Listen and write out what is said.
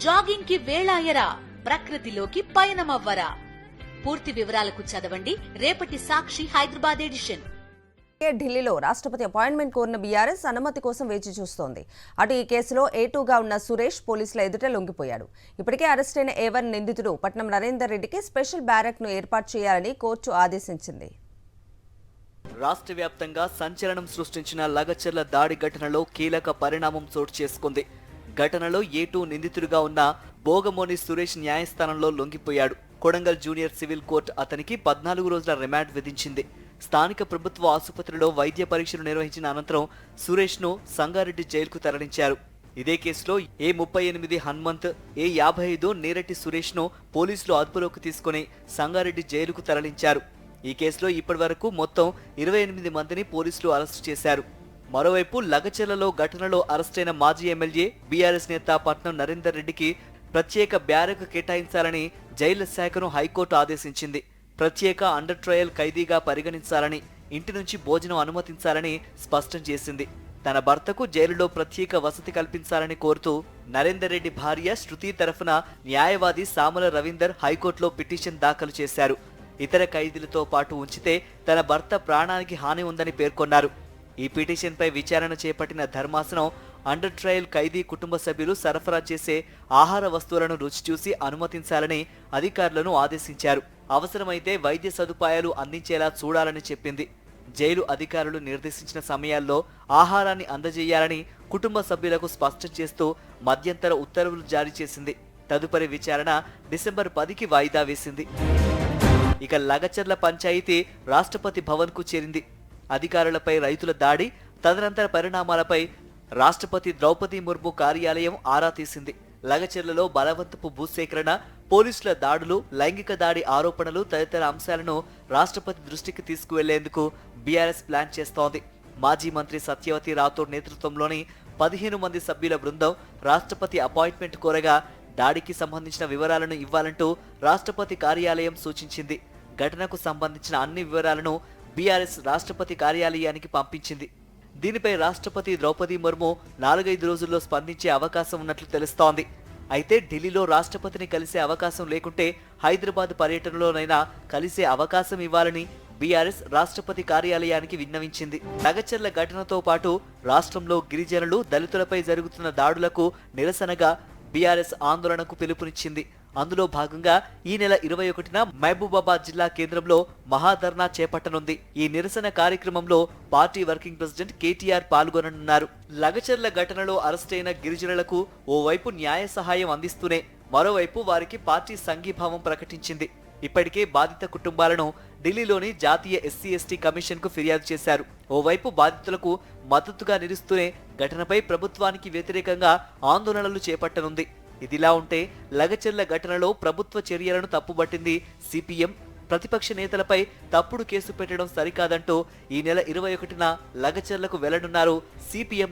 Jogging కి వేళాయరా, ప్రకృతిలోకి పయనమవ్వరా? పూర్తి వివరాలకు చదవండి రేపటి సాక్షి హైదరాబాద్ ఎడిషన్. ఢిల్లీలో రాష్ట్రపతి అపాయింట్మెంట్ కోరిన బీఆర్ఎస్ అనుమతి కోసం వేచి చూస్తోంది. అటు ఈ కేసులో A2గా ఉన్న సురేష్ పోలీసుల ఎదుట లొంగిపోయాడు. ఇప్పటికే అరెస్టైన A1 నిందితుడు పట్నం నరేందర్ రెడ్డికి స్పెషల్ బ్యారక్ ను ఏర్పాటు చేయాలని కోర్టు ఆదేశించింది. రాష్ట్ర వ్యాప్తంగా సంచలనం సృష్టించిన లగచర్ల దాడి ఘటనలో కీలక పరిణామం చోటు చేసుకుంది. ఘటనలో A2 నిందితుడిగా ఉన్న భోగమోని సురేష్ న్యాయస్థానంలో లొంగిపోయాడు. కొడంగల్ జూనియర్ సివిల్ కోర్టు అతనికి 14 రోజుల రిమాండ్ విధించింది. స్థానిక ప్రభుత్వ ఆసుపత్రిలో వైద్య పరీక్షలు నిర్వహించిన అనంతరం సురేష్ ను సంగారెడ్డి జైలుకు తరలించారు. ఇదే కేసులో A38 హనుమంత్, A55 నీరటి సురేష్ ను పోలీసులు అదుపులోకి తీసుకుని సంగారెడ్డి జైలుకు తరలించారు. ఈ కేసులో ఇప్పటివరకు మొత్తం 28 మందిని పోలీసులు అరెస్టు చేశారు. మరోవైపు లగచర్లలో ఘటనలో అరెస్టైన మాజీ ఎమ్మెల్యే బీఆర్ఎస్ నేత పట్నం నరేందర్ రెడ్డికి ప్రత్యేక బ్యారక్ కేటాయించాలని జైళ్ల శాఖను హైకోర్టు ఆదేశించింది. ప్రత్యేక అండర్ ట్రయల్ ఖైదీగా పరిగణించాలని, ఇంటి నుంచి భోజనం అనుమతించాలని స్పష్టం చేసింది. తన భర్తకు జైలులో ప్రత్యేక వసతి కల్పించాలని కోరుతూ నరేందర్ రెడ్డి భార్య శృతి తరఫున న్యాయవాది సామల రవీందర్ హైకోర్టులో పిటిషన్ దాఖలు చేశారు. ఇతర ఖైదీలతో పాటు ఉంచితే తన భర్త ప్రాణానికి హాని ఉందని పేర్కొన్నారు. ఈ పిటిషన్పై విచారణ చేపట్టిన ధర్మాసనం అండర్ ట్రయల్ ఖైదీ కుటుంబ సభ్యులు సరఫరా చేసే ఆహార వస్తువులను రుచి చూసి అనుమతించాలని అధికారులను ఆదేశించారు. అవసరమైతే వైద్య సదుపాయాలు అందించేలా చూడాలని చెప్పింది. జైలు అధికారులు నిర్దేశించిన సమయాల్లో ఆహారాన్ని అందజేయాలని కుటుంబ సభ్యులకు స్పష్టం చేస్తూ మధ్యంతర ఉత్తర్వులు జారీ చేసింది. తదుపరి విచారణ డిసెంబర్ 10కి వాయిదా వేసింది. ఇక లగచర్ల పంచాయతీ రాష్ట్రపతి భవన్ కు చేరింది. అధికారులపై రైతుల దాడి, తదనంతర పరిణామాలపై రాష్ట్రపతి ద్రౌపది ముర్ము కార్యాలయం ఆరా తీసింది. లగచర్లలో బలవంతపు భూసేకరణ, పోలీసుల దాడులు, లైంగిక దాడి ఆరోపణలు తదితర అంశాలను రాష్ట్రపతి దృష్టికి తీసుకువెళ్లేందుకు బీఆర్ఎస్ ప్లాన్ చేస్తోంది. మాజీ మంత్రి సత్యవతి రాథోడ్ నేతృత్వంలోని 15 మంది సభ్యుల బృందం రాష్ట్రపతి అపాయింట్మెంట్ కోరగా దాడికి సంబంధించిన వివరాలను ఇవ్వాలంటూ రాష్ట్రపతి కార్యాలయం సూచించింది. ఘటనకు సంబంధించిన అన్ని వివరాలను బీఆర్ఎస్ రాష్ట్రపతి కార్యాలయానికి పంపించింది. దీనిపై రాష్ట్రపతి ద్రౌపది ముర్ము 4-5 రోజుల్లో స్పందించే అవకాశం ఉన్నట్లు తెలుస్తోంది. అయితే ఢిల్లీలో రాష్ట్రపతిని కలిసే అవకాశం లేకుంటే హైదరాబాద్ పర్యటనలోనైనా కలిసే అవకాశం ఇవ్వాలని బీఆర్ఎస్ రాష్ట్రపతి కార్యాలయానికి విన్నవించింది. లగచర్ల ఘటనతో పాటు రాష్ట్రంలో గిరిజనులు, దళితులపై జరుగుతున్న దాడులకు నిరసనగా బీఆర్ఎస్ ఆందోళనకు పిలుపునిచ్చింది. అందులో భాగంగా ఈ నెల 21న మహబూబాబాద్ జిల్లా కేంద్రంలో మహాధర్నా చేపట్టనుంది. ఈ నిరసన కార్యక్రమంలో పార్టీ వర్కింగ్ ప్రెసిడెంట్ కేటీఆర్ పాల్గొననున్నారు. లగచర్ల ఘటనలో అరెస్టైన గిరిజనులకు ఓవైపు న్యాయ సహాయం అందిస్తూనే మరోవైపు వారికి పార్టీ సంఘీభావం ప్రకటించింది. ఇప్పటికే బాధిత కుటుంబాలను ఢిల్లీలోని జాతీయ SC/ST కమిషన్ కు ఫిర్యాదు చేశారు. ఓవైపు బాధితులకు మద్దతుగా నిలుస్తూనే ఘటనపై ప్రభుత్వానికి వ్యతిరేకంగా ఆందోళనలు చేపట్టనుంది. ఇదిలా ఉంటే లగచర్ల ఘటనలో ప్రభుత్వ చర్యలను తప్పుబట్టింది CPM. ప్రతిపక్ష నేతలపై తప్పుడు కేసు పెట్టడం సరికాదంటూ ఈ నెల 21న లగచర్లకు వెళ్లనున్నారు CPM